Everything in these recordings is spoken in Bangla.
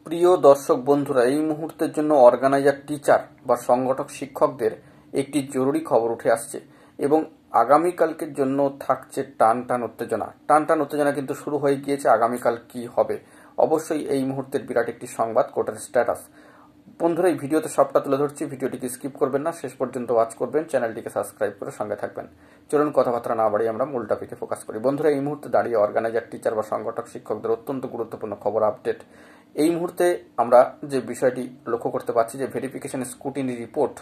প্রিয় দর্শক বন্ধুরা, এই মুহূর্তের জন্য অর্গানাইজার টিচার বা সংগঠক শিক্ষকদের একটি জরুরি খবর উঠে আসছে এবং আগামীকালকের জন্য থাকছে টান টান উত্তেজনা। টান টান উত্তেজনা কিন্তু শুরু হয়ে গিয়েছে। আগামীকাল কি হবে অবশ্যই এই মুহূর্তের বিরাট একটি সংবাদ, কোর্টের স্ট্যাটাস। বন্ধুরা, এই ভিডিওতে সবটা তুলে ধরছি, ভিডিওটিকে স্কিপ করবেন না, শেষ পর্যন্ত ওয়াচ করবেন, চ্যানেলটিকে সাবস্ক্রাইব করে সঙ্গে থাকবেন। চলুন কথাবার্তা না বাড়িয়ে আমরা মূল টপিকে ফোকাস করি। বন্ধুরা, এই মুহূর্তে দাঁড়িয়ে অর্গানাইজার টিচার বা সংগঠক শিক্ষকদের অত্যন্ত গুরুত্বপূর্ণ খবর আপডেট। এই মুহূর্তে আমরা যে বিষয়টি লক্ষ্য করতে পারছি যে ভেরিফিকেশন স্ক্রুটিনি রিপোর্ট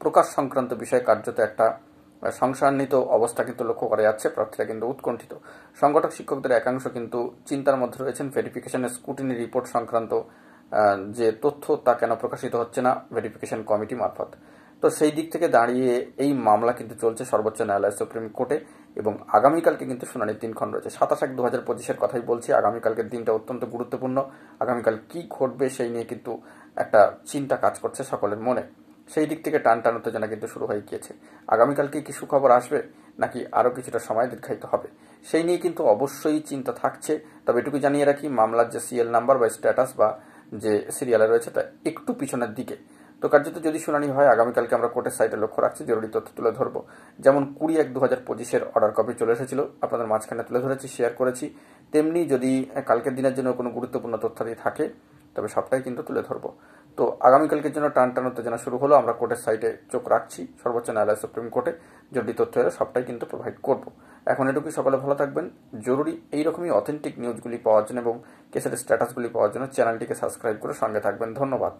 প্রকাশ সংক্রান্ত বিষয়ে কার্যত একটা সংশয়ান্বিত অবস্থা কিন্তু লক্ষ্য করা যাচ্ছে। প্রার্থীরা কিন্তু উৎকণ্ঠিত। সংগঠক শিক্ষকদের একাংশ কিন্তু চিন্তার মধ্যে রয়েছেন ভেরিফিকেশন স্ক্রুটিনি রিপোর্ট সংক্রান্ত যে তথ্য তা কেন প্রকাশিত হচ্ছে না ভেরিফিকেশন কমিটি মারফত। তো সেই দিক থেকে দাঁড়িয়ে এই মামলা কিন্তু চলছে সর্বোচ্চ ন্যায়ালয় সুপ্রিম কোর্টে এবং আগামীকালকে কিন্তু শুনানির দিনক্ষণ রয়েছে। 27/1/2025 কথাই বলছি। আগামীকালকের দিনটা অত্যন্ত গুরুত্বপূর্ণ। আগামীকাল কি ঘটবে সেই নিয়ে কিন্তু একটা চিন্তা কাজ করছে সকলের মনে। সেই দিক থেকে টান টান উত্তেজনা কিন্তু শুরু হয়ে গিয়েছে। আগামীকালকে কি সুখবর আসবে নাকি আরও কিছুটা সময় দীর্ঘায়িত হবে সেই নিয়ে কিন্তু অবশ্যই চিন্তা থাকছে। তবে এটুকু জানিয়ে রাখি, মামলার যে সিএল নাম্বার বা স্ট্যাটাস বা যে সিরিয়ালে রয়েছে তা একটু পিছনের দিকে। তো কার্যত যদি শুনানি হয় আগামীকালকে আমরা কোর্টের সাইটে লক্ষ্য রাখছি, জরুরি তথ্য তুলে ধরবো। যেমন 20/1/2025 অর্ডার কপি চলে এসেছিল, আপনাদের মাঝখানে তুলে ধরেছি, শেয়ার করেছি। তেমনি যদি কালকের দিনের জন্য কোনো গুরুত্বপূর্ণ তথ্যাদি থাকে তবে সবটাই কিন্তু তুলে ধরবো। তো আগামীকালকের জন্য টান টান উত্তেজনা শুরু হলো। আমরা কোর্টের সাইটে চোখ রাখছি, সর্বোচ্চ ন্যায়ালয় সুপ্রিম কোর্টে জরুরি তথ্য এলে সবটাই কিন্তু প্রোভাইড করব। এখন এটুকুই, সকলে ভালো থাকবেন। জরুরি এইরকমই অথেন্টিক নিউজগুলি পাওয়ার জন্য এবং কেসের স্ট্যাটাসগুলি পাওয়ার জন্য চ্যানেলটিকে সাবস্ক্রাইব করে সঙ্গে থাকবেন। ধন্যবাদ।